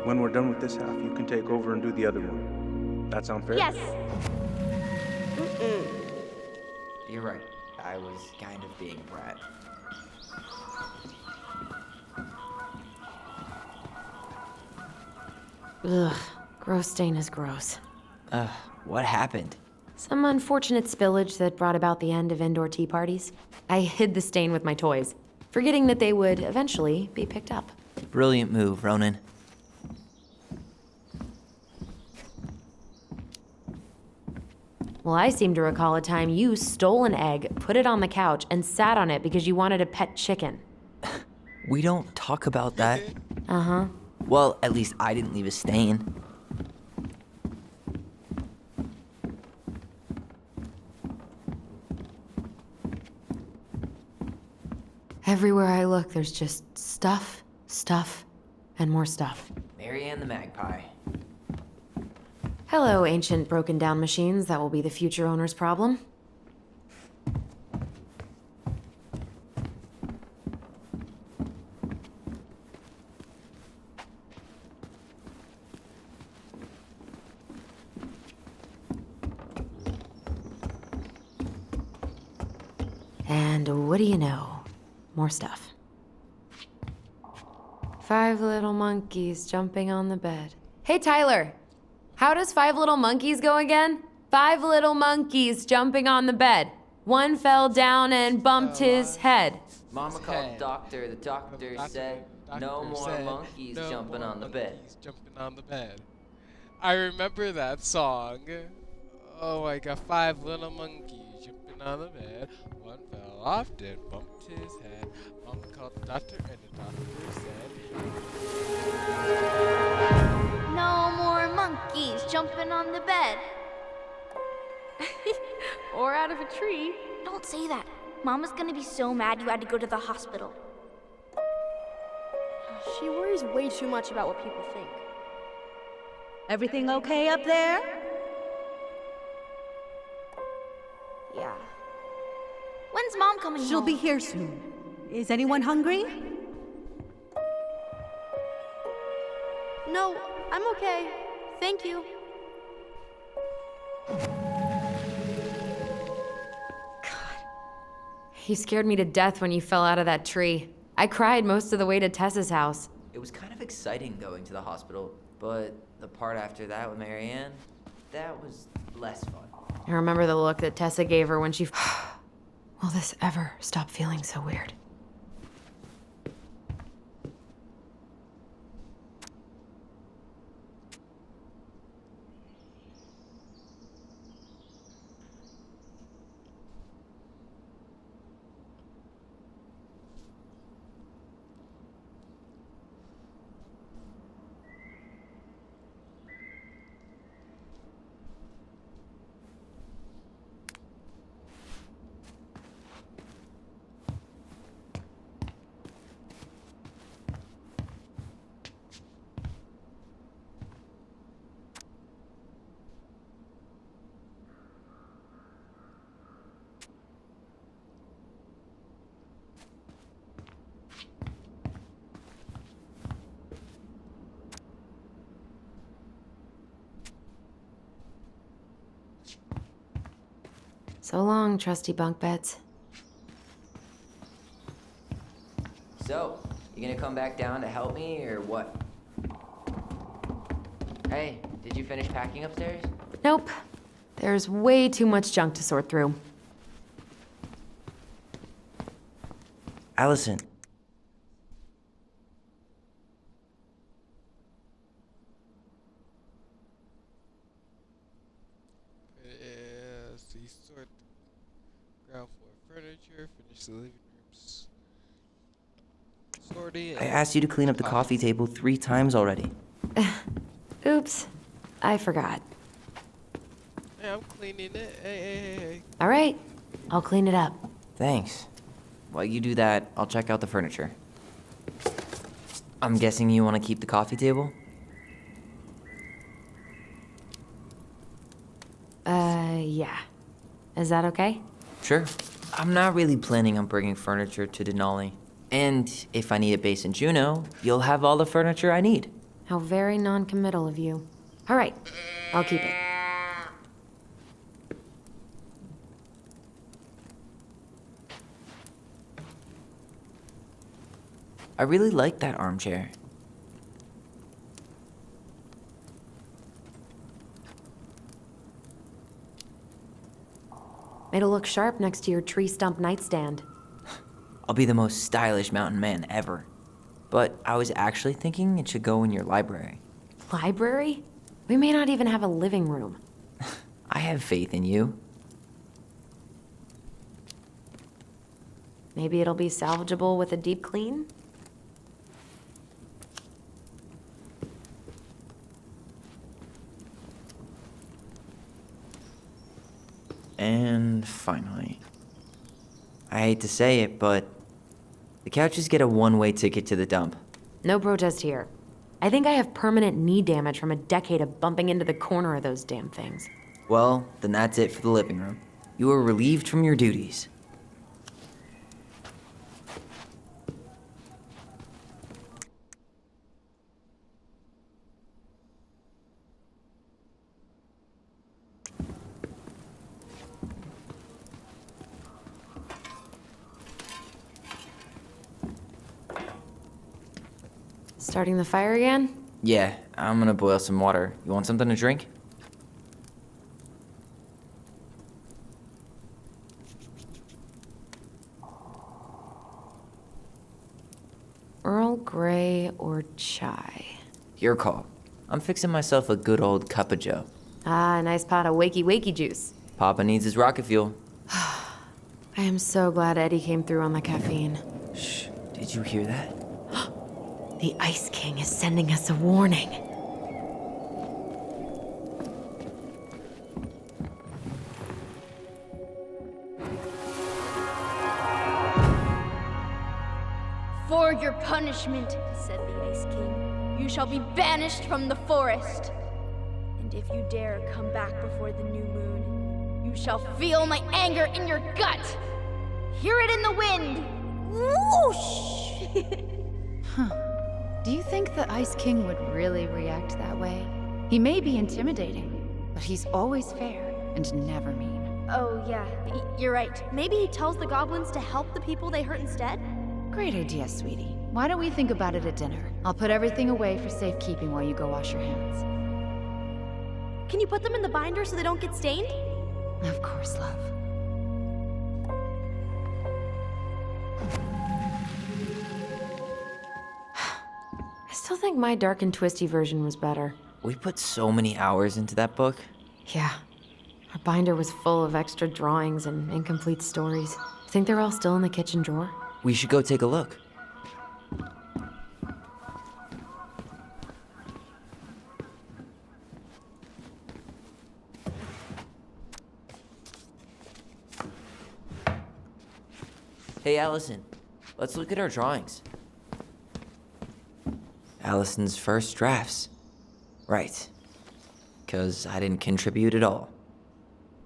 when we're done with this half, you can take over and do the other one. That sound fair? Yes. You're right. I was kind of being a brat. Ugh, gross stain is gross. What happened? Some unfortunate spillage that brought about the end of indoor tea parties. I hid the stain with my toys, forgetting that they would eventually be picked up. Brilliant move, Ronan. Well, I seem to recall a time you stole an egg, put it on the couch, and sat on it because you wanted a pet chicken. We don't talk about that. Uh-huh. Well, at least I didn't leave a stain. Everywhere I look, there's just stuff, and more stuff. Marianne the Magpie. Hello, ancient broken down machines that will be the future owner's problem. And what do you know? More stuff. 5 little monkeys jumping on the bed. Hey, Tyler! How does 5 little monkeys go again? 5 little monkeys jumping on the bed. One fell down and bumped his head. Mama called the doctor. The doctor said, no more monkeys jumping on the bed. Jumping on the bed. I remember that song. Oh, I got 5 little monkeys jumping on the bed. One fell off, then bumped his head. Mama called the doctor, and the doctor said, No more monkeys jumping on the bed. Or out of a tree. Don't say that. Mama's gonna be so mad you had to go to the hospital. She worries way too much about what people think. Everything okay up there? Yeah. When's Mom coming She'll home? be here soon. Is anyone hungry? No, I'm okay. Thank you. You scared me to death when you fell out of that tree. I cried most of the way to Tessa's house. It was kind of exciting going to the hospital, but the part after that with Marianne, that was less fun. I remember the look that Tessa gave her when she... Will this ever stop feeling so weird? So long, trusty bunk beds. So, you gonna come back down to help me, or what? Hey, did you finish packing upstairs? Nope. There's way too much junk to sort through. Allison. so you sort ground floor furniture, finish the living rooms. Sorting. I asked you to clean up the coffee table 3 times already. Oops. I forgot. Hey, I'm cleaning it. Hey. All right. I'll clean it up. Thanks. While you do that, I'll check out the furniture. I'm guessing you want to keep the coffee table? Is that okay? Sure. I'm not really planning on bringing furniture to Denali. And if I need a base in Juneau, you'll have all the furniture I need. How very non-committal of you. All right, I'll keep it. I really like that armchair. It'll look sharp next to your tree stump nightstand. I'll be the most stylish mountain man ever. But I was actually thinking it should go in your library. Library? We may not even have a living room. I have faith in you. Maybe it'll be salvageable with a deep clean? And finally, I hate to say it, but the couches get a one-way ticket to the dump. No protest here. I think I have permanent knee damage from a decade of bumping into the corner of those damn things. Well, then that's it for the living room. You are relieved from your duties. Starting the fire again? Yeah, I'm gonna boil some water. You want something to drink? Earl Grey or chai? Your call. I'm fixing myself a good old cup of joe. Ah, a nice pot of wakey juice. Papa needs his rocket fuel. I am so glad Eddie came through on the caffeine. Shh, did you hear that? The Ice King is sending us a warning. For your punishment, said the Ice King, you shall be banished from the forest. And if you dare come back before the new moon, you shall feel my anger in your gut. Hear it in the wind. Whoosh! Do you think the Ice King would really react that way? He may be intimidating, but he's always fair and never mean. Oh, yeah, you're right. Maybe he tells the goblins to help the people they hurt instead? Great idea, sweetie. Why don't we think about it at dinner? I'll put everything away for safekeeping while you go wash your hands. Can you put them in the binder so they don't get stained? Of course, love. I still think my dark and twisty version was better. We put so many hours into that book. Yeah. Our binder was full of extra drawings and incomplete stories. Think they're all still in the kitchen drawer? We should go take a look. Hey, Allison. Let's look at our drawings. Allison's first drafts. Right. 'Cause I didn't contribute at all.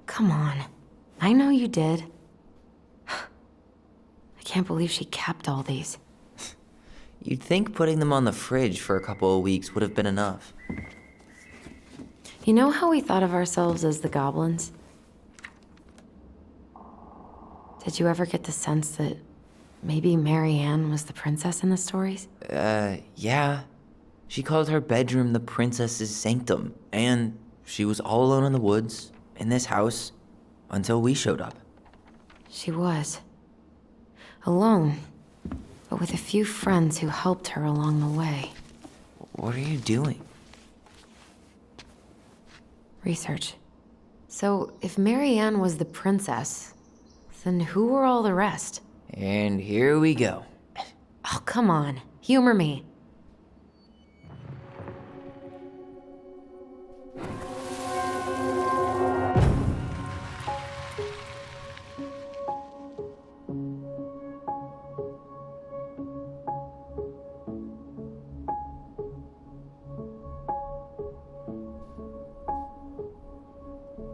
Come on. I know you did. I can't believe she kept all these. You'd think putting them on the fridge for a couple of weeks would have been enough. You know how we thought of ourselves as the goblins? Did you ever get the sense that maybe Marianne was the princess in the stories? Yeah. She called her bedroom the princess's sanctum, and she was all alone in the woods, in this house, until we showed up. She was. Alone, but with a few friends who helped her along the way. What are you doing? Research. So, if Marianne was the princess, then who were all the rest? And here we go. Oh, come on. Humor me.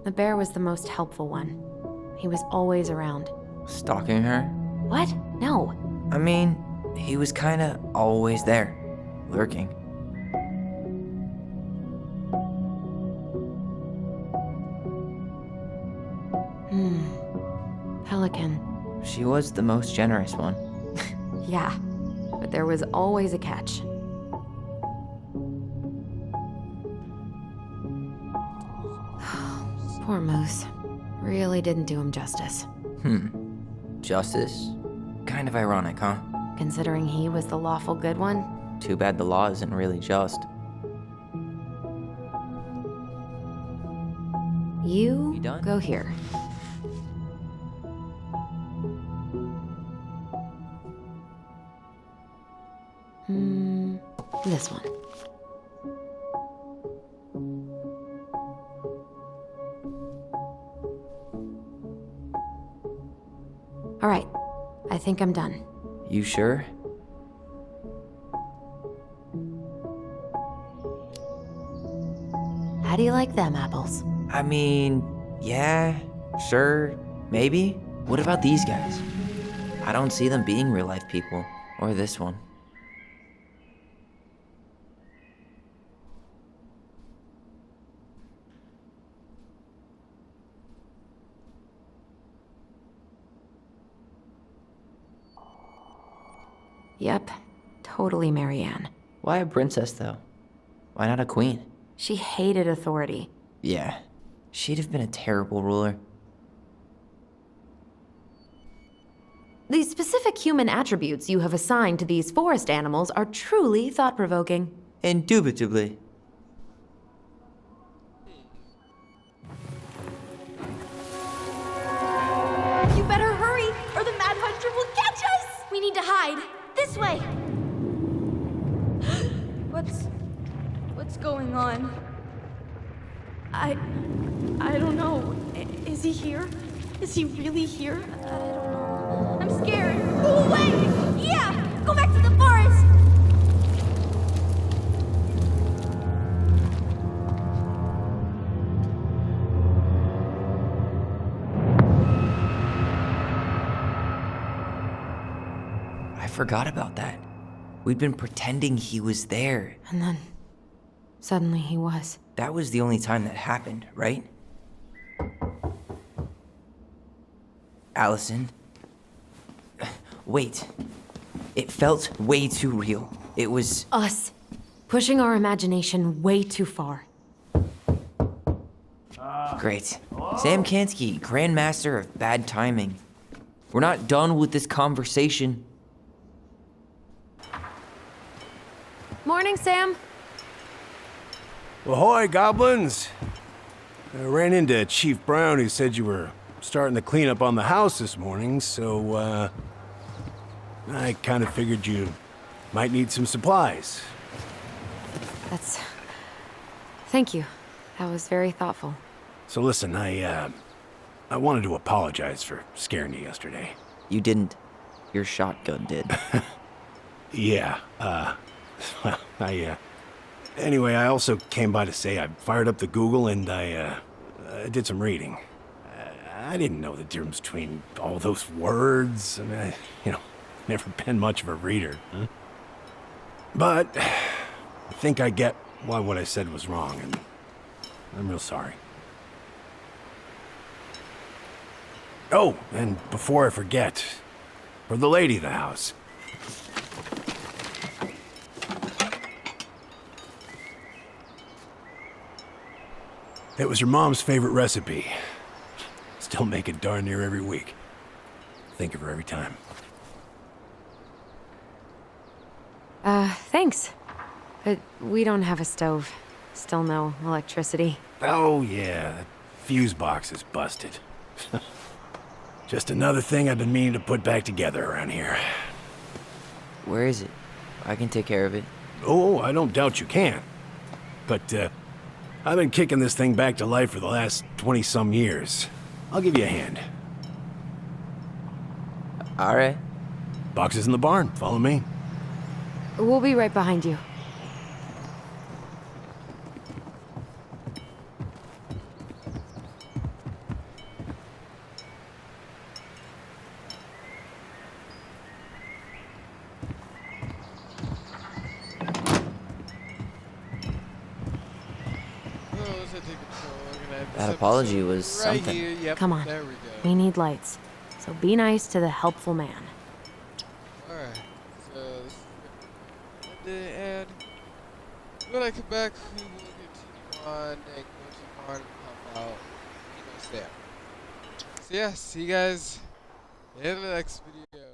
The bear was the most helpful one. He was always around. Stalking her? What? No. I mean, he was kinda always there, lurking. Pelican. She was the most generous one. Yeah, but there was always a catch. Poor Moose. Really didn't do him justice. Justice? Kind of ironic, huh? Considering he was the lawful good one. Too bad the law isn't really just. You done? go here. This one. All right, I think I'm done. You sure? How do you like them apples? I mean, yeah, sure, maybe. What about these guys? I don't see them being real life people, or this one. Yep, totally Marianne. Why a princess, though? Why not a queen? She hated authority. Yeah, she'd have been a terrible ruler. The specific human attributes you have assigned to these forest animals are truly thought-provoking. Indubitably. You better hurry, or the Mad Hunter will catch us! We need to hide. This way. What's going on? I don't know. Is he here? Is he really here? I don't know. I'm scared. Go away! Yeah! Go back to the forest! I forgot about that. We'd been pretending he was there. And then, suddenly he was. That was the only time that happened, right? Allison? Wait. It felt way too real. It was... Us. Pushing our imagination way too far. Great. Sam Kansky, Grandmaster of Bad Timing. We're not done with this conversation. Morning, Sam. Ahoy, goblins! I ran into Chief Brown, who said you were starting the cleanup on the house this morning, so, I kind of figured you might need some supplies. Thank you. That was very thoughtful. So listen, I wanted to apologize for scaring you yesterday. You didn't. Your shotgun did. Yeah, well, anyway, I also came by to say I fired up the Google and I did some reading. I didn't know the difference between all those words. I mean, never been much of a reader. Huh? But I think I get why what I said was wrong, and I'm real sorry. Oh, and before I forget, for the lady of the house. It was your mom's favorite recipe. Still make it darn near every week. Think of her every time. Thanks. But we don't have a stove. Still no electricity. Oh yeah, that fuse box is busted. Just another thing I've been meaning to put back together around here. Where is it? I can take care of it. Oh, I don't doubt you can. But, I've been kicking this thing back to life for the last 20-some years. I'll give you a hand. All right. Box is in the barn. Follow me. We'll be right behind you. to take control. We're gonna end this That apology episode was right something. here. Yep, Come on. there we go. We need lights. So be nice to the helpful man. Alright, so this is gonna end it, and when I come back, we will continue on and go to Martin and help out, Sam. So yeah, see you guys in the next video.